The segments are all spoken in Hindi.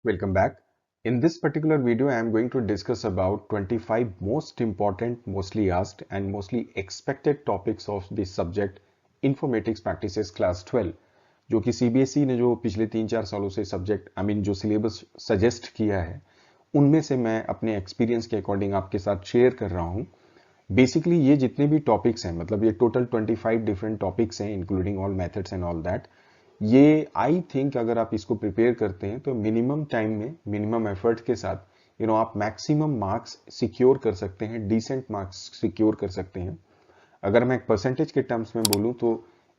Welcome back. In this particular video, I am going to discuss about 25 most important, mostly asked and mostly expected topics of this subject Informatics Practices Class 12 जो कि CBSE ने जो पिछले 3-4 सालों से सब्जेक्ट जो सिलेबस सजेस्ट किया है उनमें से मैं अपने एक्सपीरियंस के अकॉर्डिंग आपके साथ शेयर कर रहा हूं। बेसिकली ये जितने भी टॉपिक्स हैं मतलब ये टोटल 25 डिफरेंट टॉपिक्स हैं including all methods and all that. ये आई थिंक अगर आप इसको प्रिपेयर करते हैं तो मिनिमम टाइम में मिनिमम एफर्ट के साथ आप मैक्सिमम मार्क्स सिक्योर कर सकते हैं, डिसेंट मार्क्स सिक्योर कर सकते हैं। अगर मैं एक परसेंटेज के टर्म्स में बोलूं तो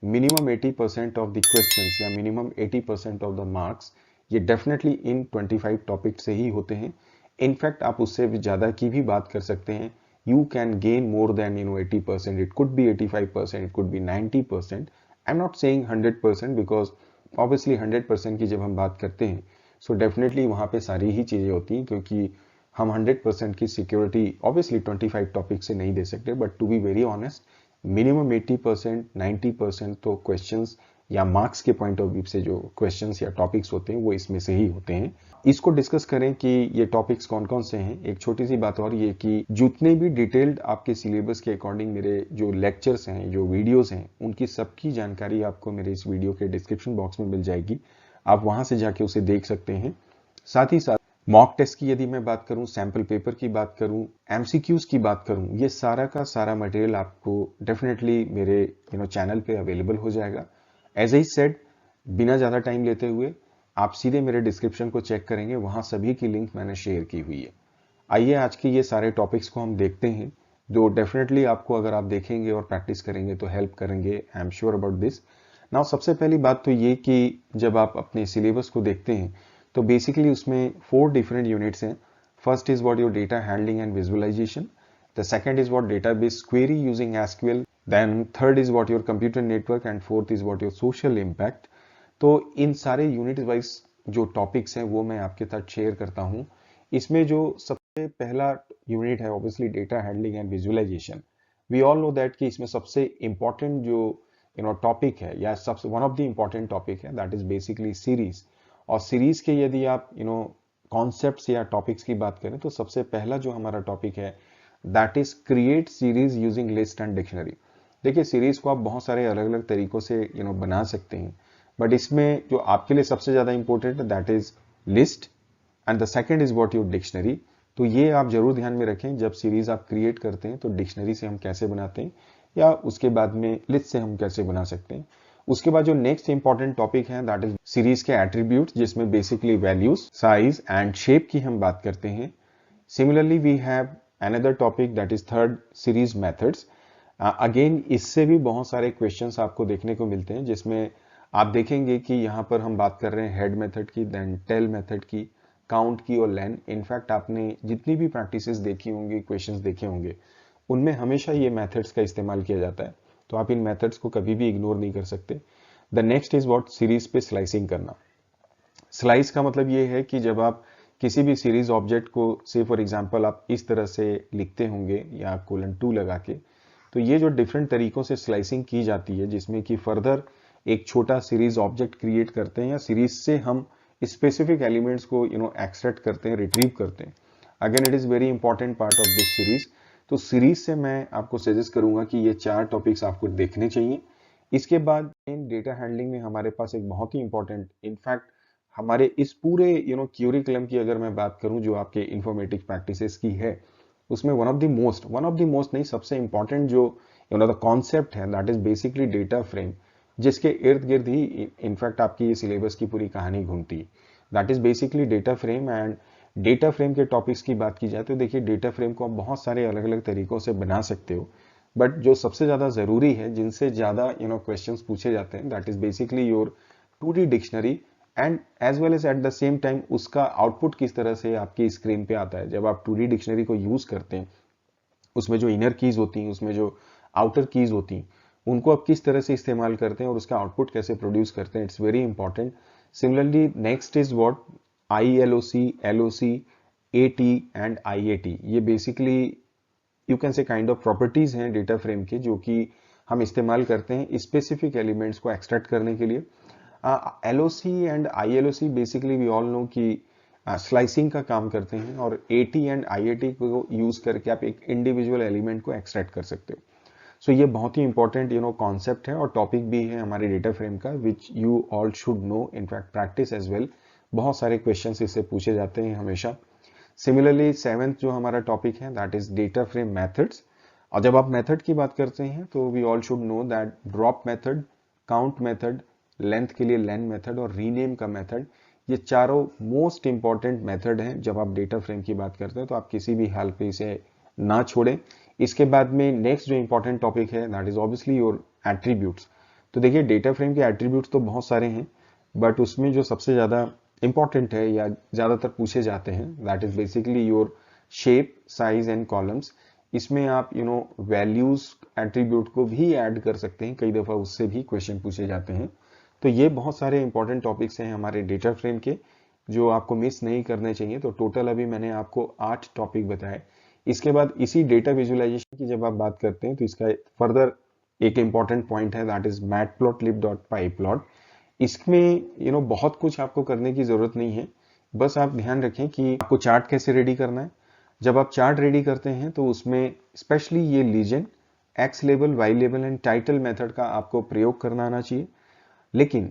मिनिमम 80% ऑफ द क्वेश्चंस या मिनिमम 80% ऑफ द मार्क्स ये डेफिनेटली इन 25 टॉपिक से ही होते हैं। इनफैक्ट आप उससे भी ज्यादा की भी बात कर सकते हैं। You can gain more than 80%, it could be 85%, it could be 90%। I am not saying 100% because obviously 100% की जब हम बात करते हैं सो डेफिनेटली वहां पे सारी ही चीजें होती हैं क्योंकि हम 100% की सिक्योरिटी ऑब्वियसली 25 टॉपिक से नहीं दे सकते। But to be very honest minimum 80% 90% तो क्वेश्चंस या मार्क्स के पॉइंट ऑफ व्यू से जो क्वेश्चंस या टॉपिक्स होते हैं वो इसमें से ही होते हैं। इसको डिस्कस करें कि ये टॉपिक्स कौन कौन से हैं। एक छोटी सी बात और ये कि जितने भी डिटेल्ड आपके सिलेबस के अकॉर्डिंग मेरे जो लेक्चर्स हैं जो वीडियोस हैं उनकी सबकी जानकारी आपको मेरे इस वीडियो के डिस्क्रिप्शन बॉक्स में मिल जाएगी। आप वहां से जाके उसे देख सकते हैं। साथ ही साथ मॉक टेस्ट की यदि मैं बात करूं, सैंपल पेपर की बात करूं, एमसीक्यूज की बात करूं, ये सारा का सारा मटेरियल आपको डेफिनेटली मेरे चैनल पे अवेलेबल हो जाएगा। एज आई सेड बिना ज्यादा टाइम लेते हुए आप सीधे मेरे डिस्क्रिप्शन को चेक करेंगे, वहां सभी की लिंक मैंने शेयर की हुई है। आइए आज के ये सारे टॉपिक्स को हम देखते हैं जो डेफिनेटली आपको अगर आप देखेंगे और प्रैक्टिस करेंगे तो हेल्प करेंगे। I am sure about this. Now सबसे पहली बात तो ये कि जब आप अपने सिलेबस को देखते हैं तो बेसिकली उसमें 4 डिफरेंट यूनिट्स हैं। First is what your data handling and visualization, the second is what database query using SQL, then third is what your computer network and fourth is what your social impact. तो इन सारे यूनिट वाइज जो टॉपिक्स हैं वो मैं आपके साथ शेयर करता हूं। इसमें जो सबसे पहला यूनिट है obviously data handling and visualisation. We all know that कि इसमें सबसे इंपॉर्टेंट जो टॉपिक है या सबसे one of the important topic है दैट इज बेसिकली सीरीज। और सीरीज के यदि आप कॉन्सेप्ट्स या टॉपिक्स की बात करें तो सबसे पहला जो हमारा टॉपिक है that is create series using list and dictionary. देखिए सीरीज को आप बहुत सारे अलग अलग तरीकों से बना सकते हैं, बट इसमें जो आपके लिए सबसे ज्यादा इंपॉर्टेंट है that is list and the second is what your dictionary. तो ये आप जरूर ध्यान में रखें, जब सीरीज आप क्रिएट करते हैं तो डिक्शनरी से हम कैसे बनाते हैं या उसके बाद में लिस्ट से हम कैसे बना सकते हैं। उसके बाद जो नेक्स्ट इंपॉर्टेंट टॉपिक है दैट इज सीरीज के एट्रीब्यूट, जिसमें basically values, size and shape की हम बात करते हैं। Similarly we have another topic that is third series methods. Again इससे भी बहुत सारे क्वेश्चंस आपको देखने को मिलते हैं, जिसमें आप देखेंगे कि यहां पर हम बात कर रहे हैं हेड मेथड की, देन टेल मेथड की, काउंट की और लेन। इनफैक्ट आपने जितनी भी प्रैक्टिसेस देखी होंगी, क्वेश्चंस देखे होंगे, उनमें हमेशा ये मेथड्स का इस्तेमाल किया जाता है। तो आप इन मेथड्स को कभी भी इग्नोर नहीं कर सकते। The next is what series पे स्लाइसिंग करना। स्लाइस का मतलब ये है कि जब आप किसी भी सीरीज ऑब्जेक्ट को से फॉर एग्जांपल आप इस तरह से लिखते होंगे या :2 लगा के, तो ये जो डिफरेंट तरीकों से स्लाइसिंग की जाती है जिसमें कि फर्दर एक छोटा सीरीज ऑब्जेक्ट क्रिएट करते हैं या सीरीज से हम स्पेसिफिक एलिमेंट्स को एक्सट्रैक्ट करते हैं, रिट्रीव करते हैं। Again it is very important part of this series. तो सीरीज से मैं आपको सजेस्ट करूंगा कि ये 4 टॉपिक्स आपको देखने चाहिए। इसके बाद इन डेटा हैंडलिंग में हमारे पास एक बहुत ही इंपॉर्टेंट, इनफैक्ट हमारे इस पूरे क्यूरिकुलम की अगर मैं बात करूं जो आपके इंफॉर्मेटिक्स प्रैक्टिसेस की है, उसमें वन ऑफ द मोस्ट नहीं सबसे इंपॉर्टेंट जो द कॉन्सेप्ट है that is basically data frame, जिसके इर्द गिर्द ही इनफैक्ट आपकी ये सिलेबस की पूरी कहानी घूमती है। That is basically data frame. And data frame के टॉपिक्स की बात की जाए तो देखिए डेटा फ्रेम को आप बहुत सारे अलग अलग तरीकों से बना सकते हो, बट जो सबसे ज्यादा जरूरी है, जिनसे ज्यादा क्वेश्चंस पूछे जाते हैं, that is basically your 2D dictionary and as well as at the same time उसका आउटपुट किस तरह से आपकी स्क्रीन पे आता है। जब आप 2D डिक्शनरी को यूज करते हैं, उसमें जो इनर कीज होती हैं, उसमें जो आउटर कीज होती हैं, उनको आप किस तरह से इस्तेमाल करते हैं और उसका आउटपुट कैसे प्रोड्यूस करते हैं, it's very important. Similarly next is what ILOC, LOC, AT and IAT। ये basically you can say kind of properties हैं डेटा फ्रेम के, जो कि हम इस्तेमाल करते हैं स्पेसिफिक एलिमेंट्स को एक्सट्रैक्ट करने के लिए। LOC and ILOC basically we all know कि स्लाइसिंग का काम करते हैं और AT एंड IAT को यूज करके आप एक इंडिविजुअल एलिमेंट को एक्सट्रैक्ट कर सकते हो। सो ये बहुत ही इंपॉर्टेंट कॉन्सेप्ट है और टॉपिक भी है हमारे डेटा फ्रेम का, which you all should know, in fact practice as well. बहुत सारे क्वेश्चंस इससे पूछे जाते हैं हमेशा। सिमिलरली 7th जो हमारा टॉपिक है that is data frame methods. और जब आप मेथड की बात करते हैं तो we all should know that drop method, count method, length के लिए लेन मेथड और रीनेम का मेथड, ये चारों मोस्ट इंपॉर्टेंट मेथड हैं जब आप डेटा फ्रेम की बात करते हैं, तो आप किसी भी हाल पे इसे ना छोड़ें। इसके बाद में नेक्स्ट जो इंपॉर्टेंट टॉपिक है that is obviously your attributes. तो देखिए डेटा फ्रेम के एट्रीब्यूट्स तो बहुत सारे हैं, बट उसमें जो सबसे ज्यादा इंपॉर्टेंट है या ज्यादातर पूछे जाते हैं that is basically your shape, size and columns. इसमें आप वैल्यूज एट्रीब्यूट को भी ऐड कर सकते हैं, कई दफा उससे भी क्वेश्चन पूछे जाते हैं। तो ये बहुत सारे इंपॉर्टेंट टॉपिक्स हैं हमारे डेटा फ्रेम के जो आपको मिस नहीं करने चाहिए। तो टोटल अभी मैंने आपको 8 टॉपिक बताए। इसके बाद इसी डेटा विजुअलाइजेशन की जब आप बात करते हैं तो इसका फर्दर एक इंपॉर्टेंट पॉइंट है दैट इज matplotlib.pyplot। इसमें बहुत कुछ आपको करने की जरूरत नहीं है, बस आप ध्यान रखें कि आपको चार्ट कैसे रेडी करना है। जब आप चार्ट रेडी करते हैं तो उसमें स्पेशली ये legend, x label, y label and title method का आपको प्रयोग करना आना चाहिए। लेकिन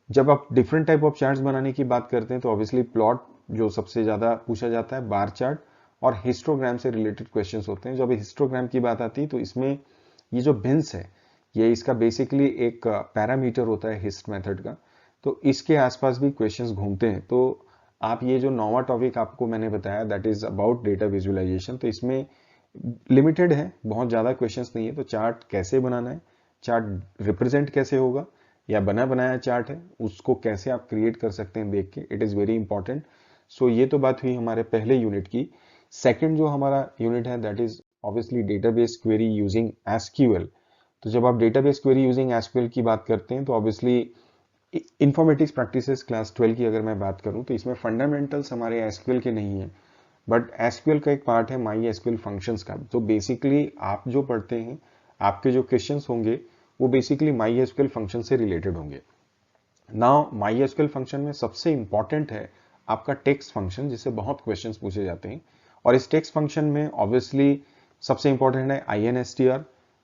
जब आप डिफरेंट टाइप ऑफ चार्ट्स बनाने की बात करते हैं तो ऑब्वियसली प्लॉट जो सबसे ज्यादा पूछा जाता है, बार चार्ट और हिस्टोग्राम से रिलेटेड क्वेश्चंस होते हैं। जब हिस्टोग्राम की बात आती है तो इसमें ये जो भिन्स है ये इसका बेसिकली एक पैरामीटर होता है हिस्ट मेथड का, तो इसके आसपास भी क्वेश्चंस घूमते हैं। तो आप ये जो 9वां टॉपिक आपको मैंने बताया that is about data visualization, तो इसमें लिमिटेड है, बहुत ज्यादा क्वेश्चंस नहीं है। तो चार्ट कैसे बनाना है, चार्ट रिप्रेजेंट कैसे होगा, या बना बनाया चार्ट है उसको कैसे आप क्रिएट कर सकते हैं देख के, इट इज वेरी इंपॉर्टेंट। सो ये तो बात हुई हमारे पहले यूनिट की। सेकंड जो हमारा यूनिट है that is obviously database query using SQL. तो जब आप डेटाबेस क्वेरी यूजिंग एसक्यूएल की बात करते हैं तो ऑब्वियसली इन्फॉर्मेटिक्स प्रैक्टिसेस क्लास 12 की अगर मैं बात करूं तो इसमें फंडामेंटल्स हमारे एसक्यूएल के नहीं है, बट एसक्यूएल का एक पार्ट है माई एसक्यूएल फंक्शंस का। तो बेसिकली आप जो पढ़ते हैं, आपके जो क्वेश्चंस होंगे वो बेसिकली माई एसक्यूएल फंक्शन से रिलेटेड होंगे। नाउ माई एसक्यूएल फंक्शन में सबसे इंपॉर्टेंट है आपका टेक्स्ट फंक्शन, जिससे बहुत क्वेश्चंस पूछे जाते हैं। और इस टेक्स्ट फंक्शन में ऑब्वियसली सबसे इंपॉर्टेंट है INSTR,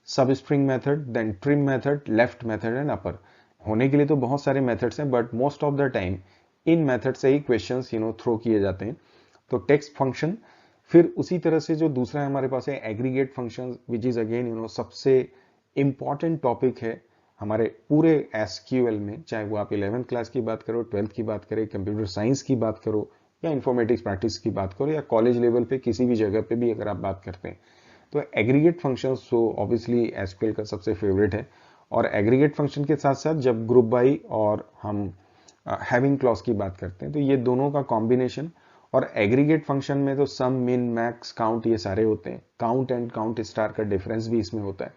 substring method, then trim method, left method and upper. होने के लिए तो बहुत सारे मेथड्स हैं, but most of the time इन मेथड से ही क्वेश्चंस थ्रो किए जाते हैं। तो टेक्स्ट फंक्शन, फिर उसी तरह से जो दूसरा हमारे पास है aggregate function, which is again सबसे इंपॉर्टेंट टॉपिक है हमारे पूरे एसक्यूएल में, चाहे वो आप 11th क्लास की बात करो, 12th की बात करें, कंप्यूटर साइंस की बात करो, या इन्फॉर्मेटिक्स प्रैक्टिस की बात करो, या कॉलेज लेवल पे किसी भी जगह पे भी अगर आप बात करते हैं तो aggregate function so obviously SQL का सबसे फेवरेट है। और एग्रीगेट फंक्शन के साथ साथ जब ग्रुप बाई और हम हैविंग क्लॉज की बात करते हैं तो ये दोनों का कॉम्बिनेशन, और एग्रीगेट फंक्शन में तो सम, मिन, मैक्स, काउंट ये सारे होते हैं, काउंट एंड काउंट स्टार का डिफरेंस भी इसमें होता है।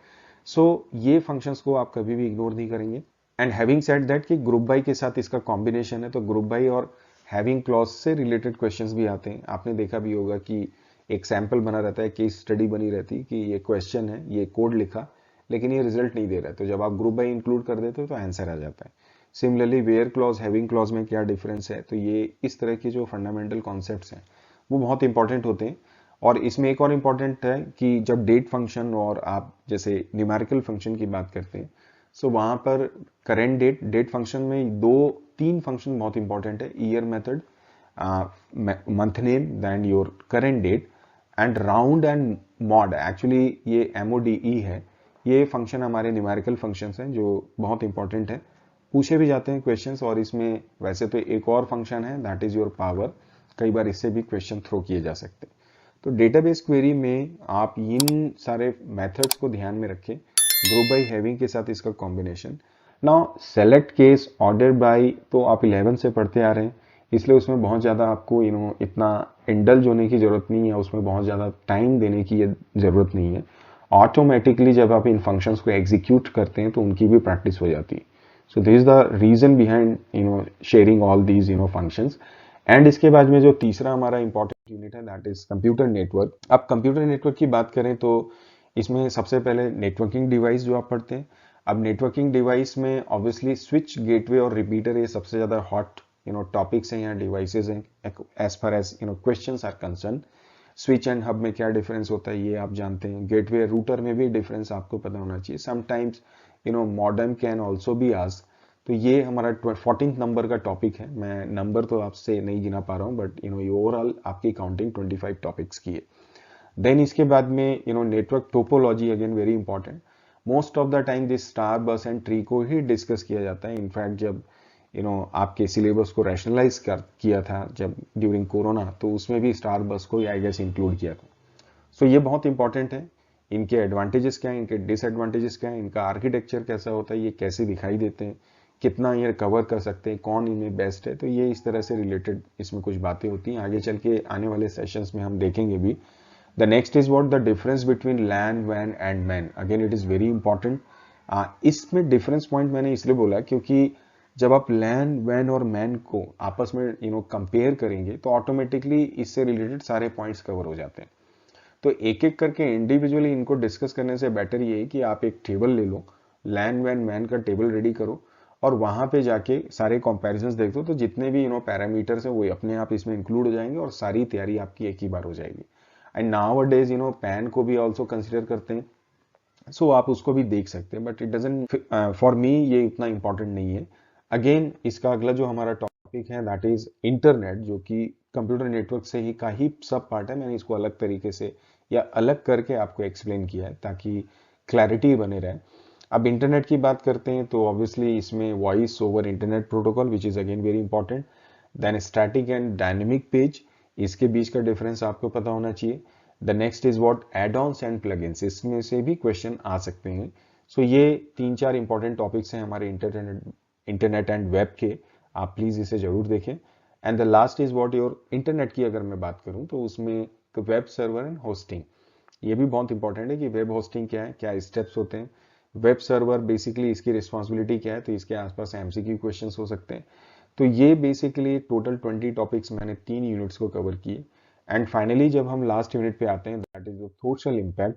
सो ये फंक्शंस को आप कभी भी इग्नोर नहीं करेंगे। एंड हैविंग सेड दैट कि ग्रुप बाई के साथ इसका कॉम्बिनेशन है, तो ग्रुप बाई और हैविंग क्लॉज से रिलेटेड क्वेश्चंस भी आते हैं। आपने देखा भी होगा कि एक सैंपल बना रहता है, केस स्टडी बनी रहती कि ये क्वेश्चन है, ये कोड लिखा, लेकिन ये रिजल्ट नहीं दे रहा है, तो जब आप ग्रुप बाई इंक्लूड कर देते हो तो आंसर आ जाता है। Similarly where clause, having clause में क्या डिफरेंस है, तो ये इस तरह के जो फंडामेंटल कॉन्सेप्ट्स हैं वो बहुत इंपॉर्टेंट होते हैं। और इसमें एक और इंपॉर्टेंट है कि जब डेट फंक्शन और आप जैसे न्यूमेरिकल फंक्शन की बात करते हैं, सो वहां पर करेंट डेट फंक्शन में 2-3 फंक्शन बहुत इंपॉर्टेंट है, year method, month name, then your current date, and round and mod. Actually ये MODE है, ये फंक्शन हमारे न्यूमेरिकल फंक्शंस हैं जो बहुत इंपॉर्टेंट है, पूछे भी जाते हैं क्वेश्चंस। और इसमें वैसे तो एक और फंक्शन है दैट इज योर पावर, कई बार इससे भी क्वेश्चन थ्रो किए जा सकते हैं। तो डेटाबेस क्वेरी में आप इन सारे मेथड्स को ध्यान में रखें, ग्रुप बाई, हैविंग के साथ इसका combination. Now select case, order by तो आप 11 से पढ़ते आ रहे हैं, इसलिए उसमें बहुत ज़्यादा आपको इतना इंडल्ज होने की ज़रूरत नहीं है, उसमें बहुत ज़्यादा टाइम देने की ज़रूरत नहीं है। ऑटोमेटिकली जब आप इन फंक्शंस को एग्जीक्यूट करते हैं तो उनकी भी प्रैक्टिस हो जाती है। So this is the reason behind sharing all these functions. And इसके बाद में जो तीसरा हमारा इंपॉर्टेंट यूनिट है दैट इज कंप्यूटर नेटवर्क। अब कंप्यूटर नेटवर्क की बात करें तो इसमें सबसे पहले नेटवर्किंग डिवाइस जो आप पढ़ते हैं। अब नेटवर्किंग डिवाइस में ऑब्वियसली स्विच, गेटवे और रिपीटर ये सबसे ज्यादा हॉट टॉपिक्स हैं या डिवाइसेस हैं as far as questions are concern. Switch and hub में क्या डिफरेंस होता है ये आप जानते हैं। गेटवे रूटर में भी डिफरेंस आपको पता होना चाहिए। Sometimes modem can also be asked. तो ये हमारा 14th नंबर का टॉपिक है। मैं नंबर तो आपसे नहीं गिना पा रहा हूँ, बट ये ओवरऑल आपकी काउंटिंग 25 टॉपिक्स की है। देन इसके बाद में network topology, again very important. Most of the time this star बस एंड ट्री को ही डिस्कस किया जाता है। इनफैक्ट जब आपके सिलेबस को रैशनलाइज किया था जब ड्यूरिंग कोरोना, तो उसमें भी स्टार बस को आई गेस इंक्लूड किया था। सो ये बहुत इंपॉर्टेंट है। इनके एडवांटेजेस क्या है, इनके डिसएडवांटेजेस क्या है, इनका आर्किटेक्चर कैसा होता है, ये कैसे दिखाई देते हैं, कितना ये कवर कर सकते हैं, कौन इनमें बेस्ट है। तो ये इस तरह से रिलेटेड इसमें कुछ बातें होती हैं। आगे चल के आने वाले सेशंस में हम देखेंगे भी। The next is what the difference between LAN, WAN and MAN. Again, it is very important. इसमें डिफरेंस पॉइंट मैंने इसलिए बोला क्योंकि जब आप LAN, WAN और MAN को आपस में कंपेयर करेंगे तो ऑटोमेटिकली इससे रिलेटेड सारे पॉइंट्स कवर हो जाते हैं। तो एक एक करके इंडिविजुअली इनको डिस्कस करने से बेटर ये है कि आप एक टेबल ले लो, LAN, WAN, MAN का टेबल रेडी करो और वहां पे जाके सारे कंपैरिजंस देख दो। तो जितने भी पैरामीटर्स है वो अपने आप इसमें इंक्लूड हो जाएंगे और सारी तैयारी आपकी एक ही बार हो जाएगी। एंड नाउ डेज पैन को भी ऑल्सो कंसिडर करते हैं, सो आप उसको भी देख सकते हैं, but it doesn't for me ये इतना इंपॉर्टेंट नहीं है। अगेन इसका अगला जो हमारा टॉपिक है दैट इज इंटरनेट, जो कि कंप्यूटर नेटवर्क से ही का ही सब पार्ट है। मैंने इसको अलग तरीके से या अलग करके आपको एक्सप्लेन किया है ताकि क्लैरिटी बने रहे। अब इंटरनेट की बात करते हैं तो ऑब्वियसली इसमें voice over internet protocol which is again very important. Then static and dynamic page, इसके बीच का डिफरेंस आपको पता होना चाहिए। The next is what add-ons and plugins, इसमें से भी क्वेश्चन आ सकते हैं। सो ये 3-4 इंपॉर्टेंट टॉपिक्स हैं हमारे इंटरनेट एंड वेब के, आप प्लीज इसे जरूर देखें। And the last is what your internet की अगर मैं बात करूं तो उसमें वेब सर्वर एंड होस्टिंग, ये भी बहुत इंपॉर्टेंट है कि वेब होस्टिंग क्या है, क्या स्टेप्स होते हैं। वेब सर्वर बेसिकली इसकी रिस्पॉन्सिबिलिटी क्या है, तो इसके आसपास एमसीक्यू क्वेश्चंस हो सकते हैं। तो ये बेसिकली टोटल 20 टॉपिक्स मैंने 3 यूनिट्स को कवर किए। एंड फाइनली जब हम लास्ट यूनिट पे आते हैं दैट इज सोशल इम्पैक्ट।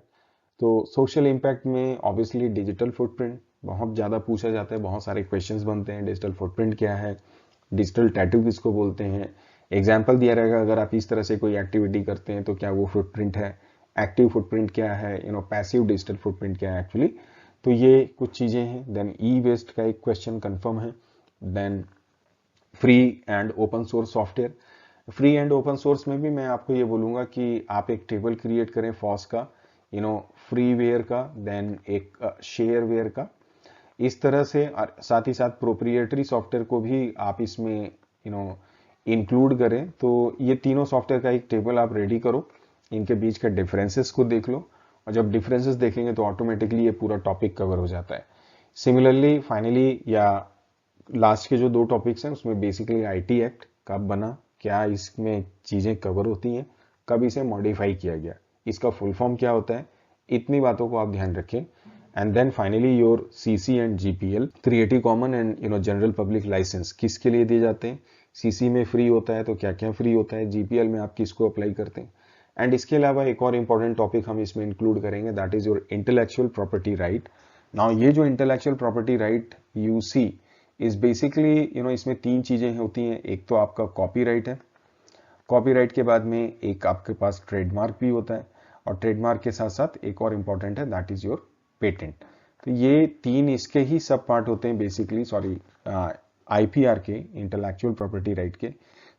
तो सोशल इम्पैक्ट में ऑब्वियसली डिजिटल फुटप्रिंट बहुत ज़्यादा पूछा जाता है, बहुत सारे क्वेश्चंस बनते हैं। डिजिटल फुटप्रिंट क्या है, डिजिटल टैटू किसको बोलते हैं, एग्जाम्पल दिया रहेगा अगर आप इस तरह से कोई एक्टिविटी करते हैं तो क्या वो फुटप्रिंट है, एक्टिव फुटप्रिंट क्या है, पैसिव डिजिटल फुटप्रिंट क्या है एक्चुअली। तो ये कुछ चीज़ें हैं। देन ई वेस्ट का एक क्वेश्चन कन्फर्म है। Then free and open source software, free and open source में भी मैं आपको ये बोलूंगा कि आप एक टेबल क्रिएट करें फॉस का, फ्रीवेयर का, देन एक शेयरवेयर का, इस तरह से। साथ ही साथ प्रोप्रिएटरी सॉफ्टवेयर को भी आप इसमें इंक्लूड करें। तो ये तीनों सॉफ्टवेयर का एक टेबल आप रेडी करो, इनके बीच के डिफरेंसेस को देख लो, और जब डिफरेंसेस देखेंगे तो ऑटोमेटिकली ये पूरा टॉपिक कवर हो जाता है। सिमिलरली फाइनली या लास्ट के जो 2 टॉपिक्स हैं उसमें बेसिकली आईटी एक्ट कब बना, क्या इसमें चीजें कवर होती हैं, कब इसे मॉडिफाई किया गया, इसका फुल फॉर्म क्या होता है, इतनी बातों को आप ध्यान रखें। And then finally your CC and GPL, creative common and general public licence किसके लिए दिए जाते हैं। सीसी में फ्री होता है तो क्या क्या फ्री होता है, जीपीएल में आप किसको अप्लाई करते हैं। एंड इसके अलावा एक और इंपॉर्टेंट टॉपिक हम इसमें इंक्लूड करेंगे that is your intellectual property right. Now ये जो intellectual property right you see is basically इसमें 3 चीजें होती हैं। एक तो आपका कॉपीराइट है, कॉपीराइट के बाद में एक आपके पास ट्रेडमार्क भी होता है, और ट्रेडमार्क के साथ साथ एक और इंपॉर्टेंट है दैट इज योर पेटेंट। तो ये 3 इसके ही सब पार्ट होते हैं बेसिकली, सॉरी आईपीआर के, इंटेलेक्चुअल प्रॉपर्टी राइट के।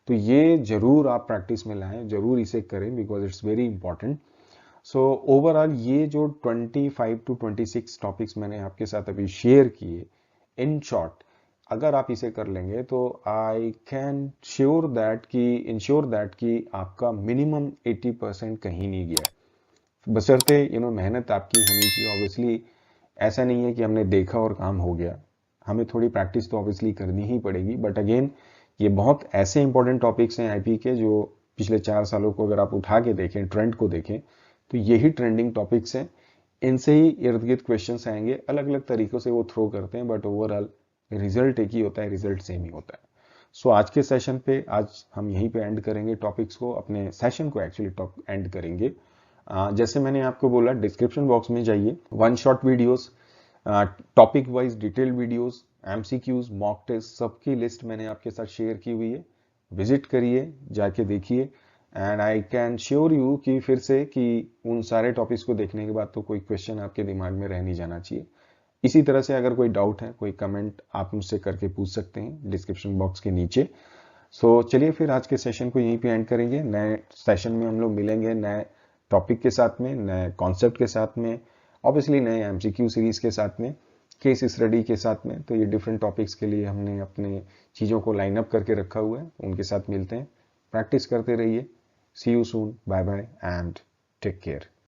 तो ये जरूर आप प्रैक्टिस में लाएं, जरूर इसे करें because it's very important. So overall ये जो 25 to 26 टॉपिक्स मैंने आपके साथ अभी शेयर किए, इन शॉर्ट अगर आप इसे कर लेंगे तो आई कैन इंश्योर दैट कि आपका मिनिमम 80% कहीं नहीं गया है। बशर्ते मेहनत आपकी होनी चाहिए। ऑब्वियसली ऐसा नहीं है कि हमने देखा और काम हो गया, हमें थोड़ी प्रैक्टिस तो ऑब्वियसली करनी ही पड़ेगी। बट अगेन ये बहुत ऐसे इंपॉर्टेंट टॉपिक्स हैं आईपी के जो पिछले 4 सालों को अगर आप उठा के देखें, ट्रेंड को देखें, तो यही ट्रेंडिंग टॉपिक्स हैं। इनसे ही इर्द गिर्द क्वेश्चंस आएंगे, अलग अलग तरीकों से वो थ्रो करते हैं, बट ओवरऑल रिजल्ट एक ही होता है, रिजल्ट सेम ही होता है। सो आज के सेशन पे आज हम यहीं पे एंड करेंगे टॉपिक्स को, अपने सेशन को एक्चुअली एंड करेंगे। जैसे मैंने आपको बोला डिस्क्रिप्शन बॉक्स में जाइए, 1 shot videos topic wise detail videos, MCQs, mock test, सबकी लिस्ट मैंने आपके साथ शेयर की हुई है। विजिट करिए, जाके देखिए, and I can sure you कि फिर से कि उन सारे टॉपिक्स को देखने के बाद तो कोई क्वेश्चन आपके दिमाग में रह नहीं जाना चाहिए। इसी तरह से अगर कोई डाउट है, कोई कमेंट आप मुझसे करके पूछ सकते हैं डिस्क्रिप्शन बॉक्स के नीचे। सो चलिए फिर आज के सेशन को यहीं पे एंड करेंगे। नए सेशन में हम लोग मिलेंगे नए टॉपिक के साथ में, नए कॉन्सेप्ट के साथ में, ऑब्वियसली नए एमसीक्यू सीरीज के साथ में, केस स्टडी के साथ में। तो ये डिफरेंट टॉपिक्स के लिए हमने अपने चीज़ों को लाइन अप करके रखा हुआ है, उनके साथ मिलते हैं। प्रैक्टिस करते रहिए। See you soon, bye bye and take care.